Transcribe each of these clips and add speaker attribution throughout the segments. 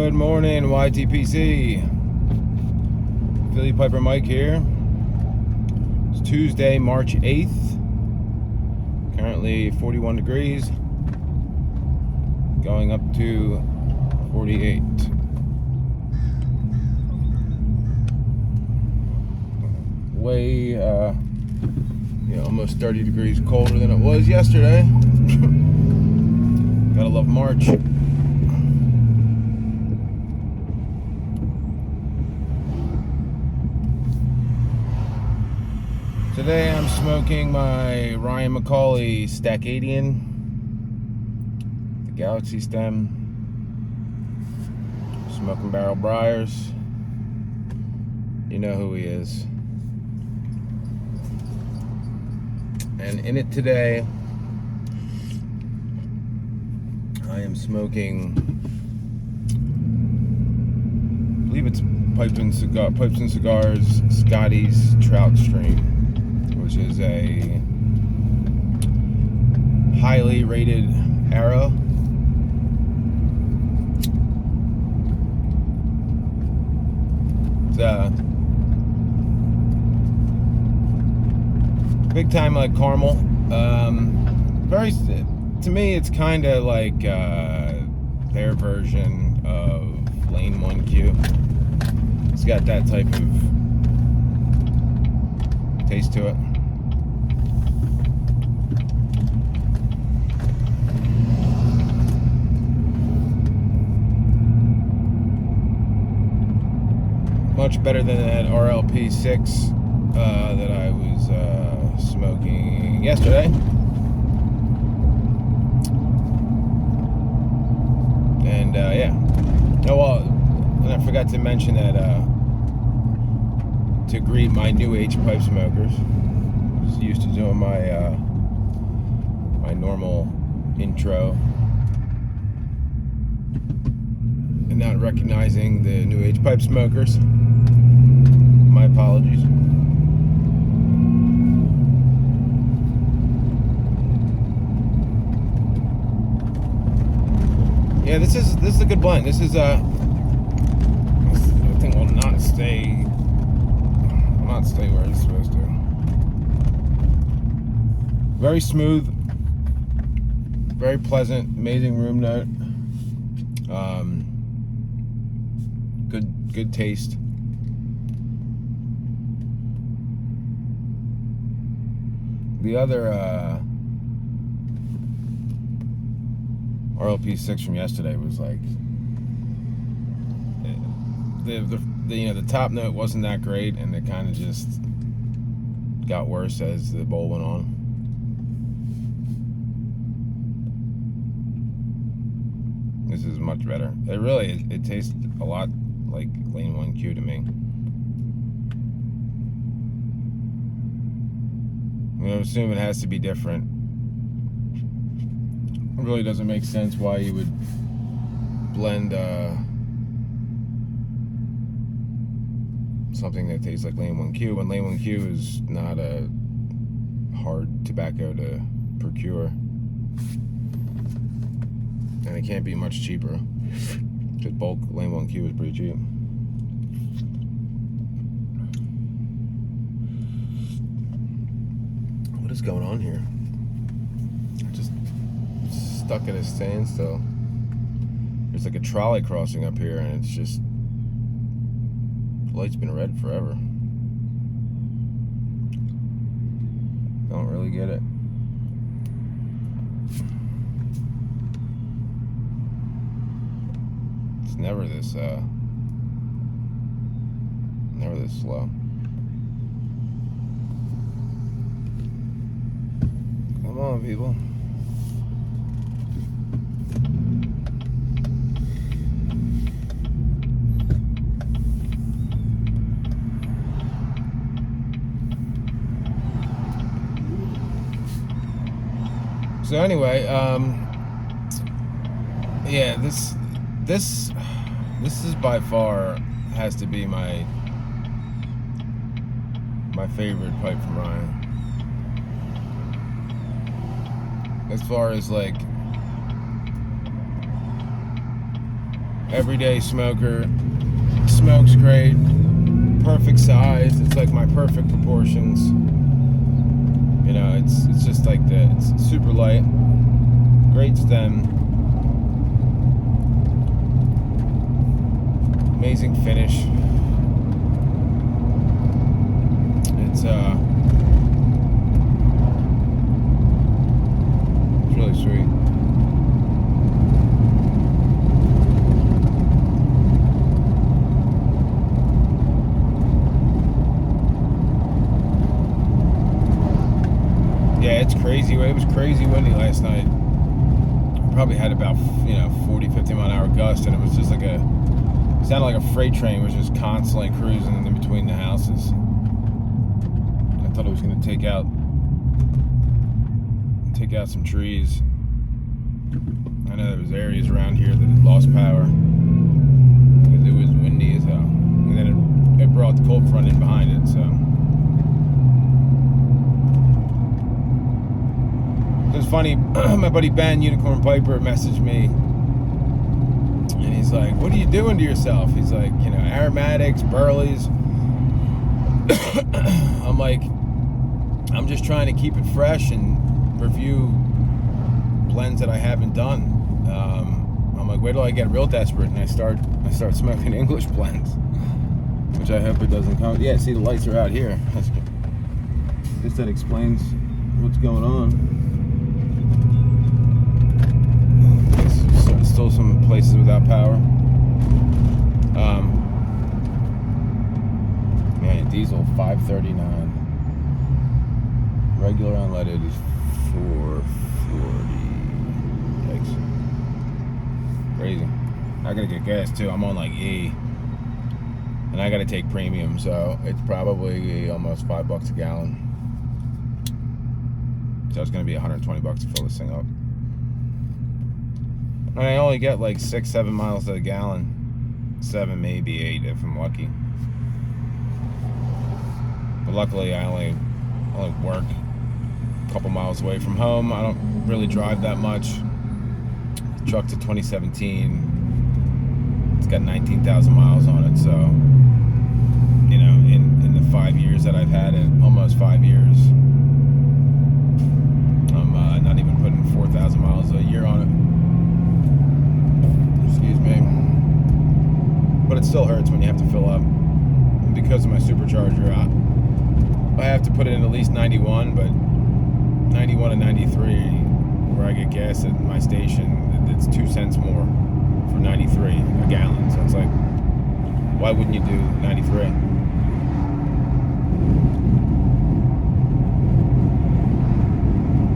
Speaker 1: Good morning, YTPC. Philly Piper Mike here. It's Tuesday, March 8th. Currently 41 degrees. Going up to 48. Way, almost 30 degrees colder than it was yesterday. Gotta love March. Today I'm smoking my Ryan McCauley Stacadian, the Galaxy stem, Smoking Barrel Briars. You know who he is. And in it today, I am smoking, I believe it's Pipes and Cigars Scotty's Trout strain, which is a highly rated arrow. It's big time like caramel. Very, to me, it's kind of like their version of Lane 1Q. It's got that type of taste to it. Much better than that RLP6 that I was smoking yesterday. And yeah. Oh well, and I forgot to mention that to greet my new age pipe smokers. Just used to doing my my normal intro and not recognizing the new age pipe smokers. My apologies. Yeah, this is a good blend. This thing will not stay where it's supposed to. Very smooth, very pleasant, amazing room note. Good taste. The other RLP6 from yesterday was like the top note wasn't that great, and it kind of just got worse as the bowl went on. This is much better. It tastes a lot like Lane 1Q to me. I mean, I assume it has to be different. It really doesn't make sense why you would blend something that tastes like Lane 1Q when Lane 1Q is not a hard tobacco to procure. And it can't be much cheaper. Because bulk Lane 1Q is pretty cheap. What is going on here? I just stuck at a standstill. There's like a trolley crossing up here, and it's just, the light's been red forever. Don't really get it. It's never this slow. Come on, people. So anyway, yeah, this is by far has to be my favorite pipe from Ryan. As far as like everyday smoker. Smokes great, perfect size. It's like my perfect proportions. You know, it's just like it's super light, great stem, amazing finish. It's really sweet. Yeah, it's crazy. It was crazy windy last night. Probably had about 40, 50 mile an hour gust, and it was just like it sounded like a freight train was just constantly cruising in between the houses. I thought it was going to take out some trees. I know there was areas around here that had lost power because it was windy as hell, and then it brought the cold front in behind it. So it was funny. My buddy Ben, Unicorn Piper, messaged me, and he's like, "What are you doing to yourself?" He's like, aromatics, burleys. I'm like, I'm just trying to keep it fresh and review blends that I haven't done. I'm like, wait till I get real desperate and I start smoking English blends, which I hope it doesn't come. Yeah, see, the lights are out here. That's good. I guess that explains what's going on. Still some places without power. Man, diesel $5.39. Regular unleaded is $4.40. Yikes. Crazy. I gotta get gas too. I'm on like E, and I gotta take premium, so it's probably almost $5 a gallon. So it's gonna be $120 to fill this thing up. And I only get like 6-7 miles to the gallon. 7, maybe 8 if I'm lucky. But luckily I only work a couple miles away from home. I don't really drive that much. Truck's a 2017. It's got 19,000 miles on it, so in the 5 years that I've had it, almost 5 years, I'm not even putting 4,000 miles a year on it. Excuse me. But it still hurts when you have to fill up. And because of my supercharger, I have to put it in at least 91, but 91 and 93, where I get gas at my station, it's 2 cents more for 93 a gallon. So it's like, why wouldn't you do 93?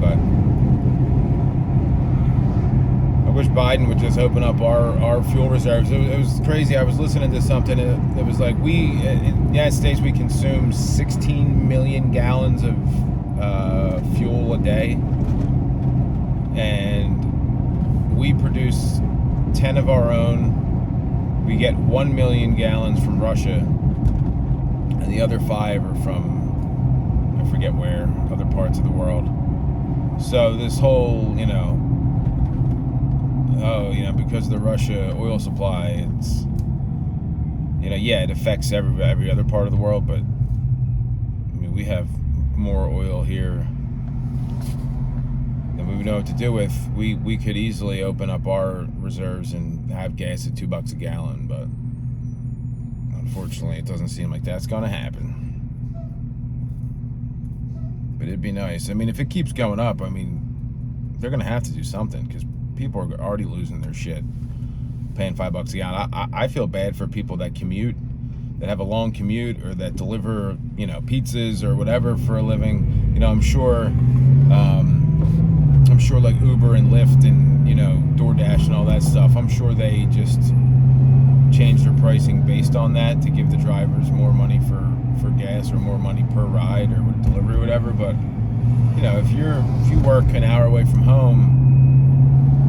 Speaker 1: But I wish Biden would just open up our fuel reserves. It was crazy. I was listening to something, and it was like, in the United States, we consume 16 million gallons of fuel a day, and we produce 10 of our own. We get 1 million gallons from Russia, and the other 5 are from, I forget where, other parts of the world. So this whole, because of the Russia oil supply, it's, it affects every other part of the world, but we have more oil here than we know what to do with. We could easily open up our reserves and have gas at $2 a gallon, but unfortunately it doesn't seem like that's going to happen. But it'd be nice. If it keeps going up, they're going to have to do something, because people are already losing their shit paying $5 a gallon. I feel bad for people that commute, that have a long commute, or that deliver, pizzas or whatever for a living. I'm sure like Uber and Lyft and, DoorDash and all that stuff, I'm sure they just change their pricing based on that to give the drivers more money for gas, or more money per ride, or delivery or whatever. But, if you work an hour away from home,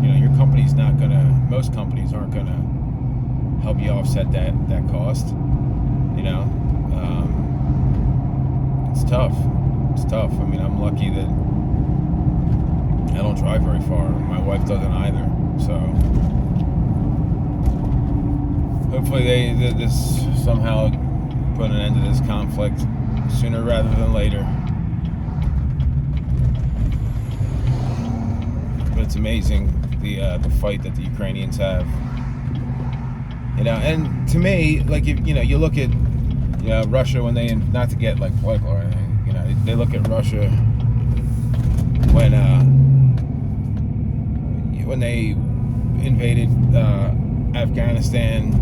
Speaker 1: your company's not gonna, most companies aren't gonna help you offset that cost. It's tough. I'm lucky that I don't drive very far. My wife doesn't either. So hopefully this somehow put an end to this conflict sooner rather than later. But it's amazing the fight that the Ukrainians have. And to me, like you look at Russia when they, not to get like political or anything, they look at Russia when they invaded Afghanistan.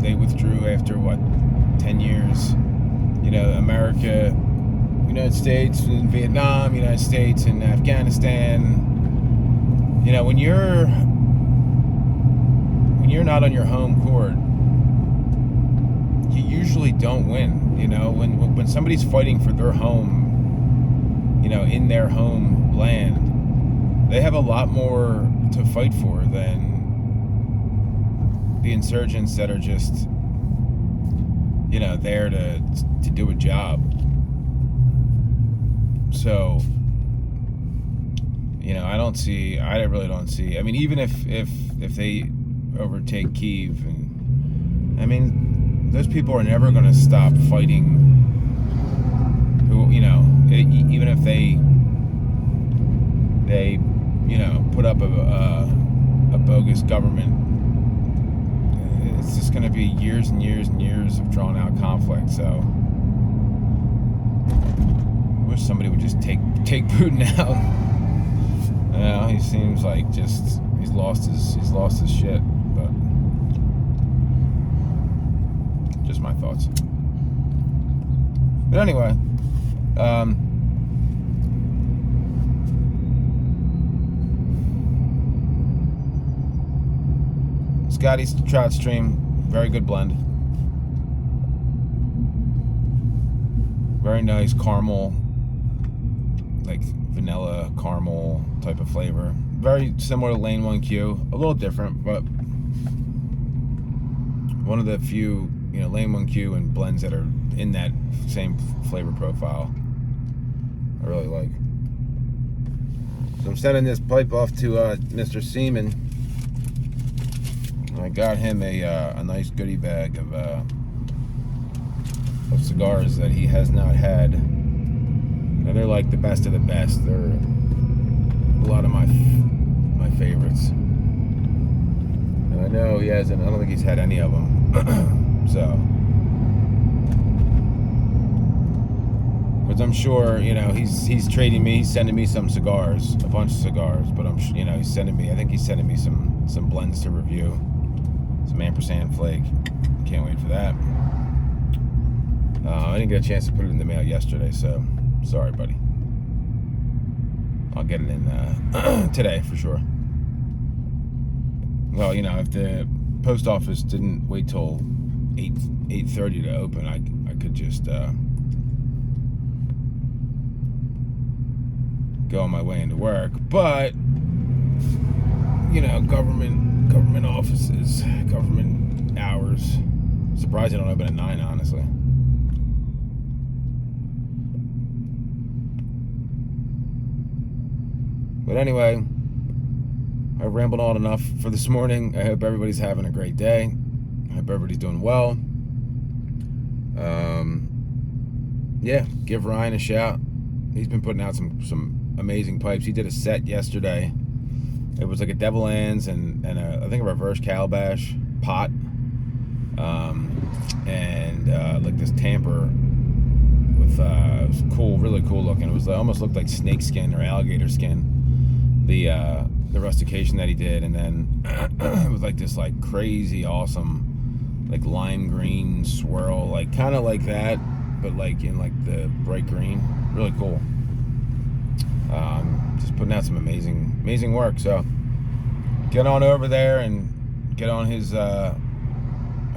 Speaker 1: They withdrew after 10 years. America, United States in Vietnam, United States in Afghanistan. When you're not on your home court, you usually don't win. When somebody's fighting for their home, in their home land, they have a lot more to fight for than the insurgents that are just, there to do a job. So, I really don't see. I mean, even if they overtake Kyiv, and those people are never going to stop fighting. Even if they put up a bogus government, it's just going to be years and years and years of drawn out conflict. So I wish somebody would just take Putin out. He seems like he's lost his shit. But just my thoughts. But anyway, Scotty's Trout stream, very good blend. Very nice caramel, like vanilla caramel type of flavor. Very similar to Lane 1Q, a little different, but one of the few, Lane 1Q and blends that are in that same flavor profile I really like. So I'm sending this pipe off to Mr. Seaman. I got him a nice goodie bag of cigars that he has not had. And they're like the best of the best. They're a lot of my favorites. And I know he hasn't. I don't think he's had any of them. So, because I'm sure he's trading me. He's sending me some cigars, a bunch of cigars. But I'm he's sending me. I think he's sending me some blends to review. Some ampersand flake. Can't wait for that. I didn't get a chance to put it in the mail yesterday, so sorry, buddy. I'll get it in today for sure. Well, if the post office didn't wait till 8:30 to open, I could just go on my way into work. But government offices, government hours. Surprised they don't open at 9, honestly. But anyway, I've rambled on enough for this morning. I hope everybody's having a great day. I hope everybody's doing well. Give Ryan a shout. He's been putting out some amazing pipes. He did a set yesterday. It was like a Devil Anns and I think a reverse calabash pot, and like this tamper with it was cool, really cool looking. It was almost looked like snake skin or alligator skin. The rustication that he did, and then it was like this like crazy awesome like lime green swirl, like kind of like that, but like in like the bright green. Really cool. Just putting out some amazing work. So get on over there and get on his I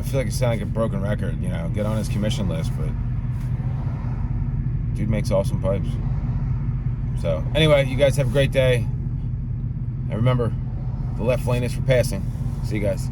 Speaker 1: feel like it sounds like a broken record, get on his commission list, but dude makes awesome pipes. So anyway, you guys have a great day. And remember, the left lane is for passing. See you guys.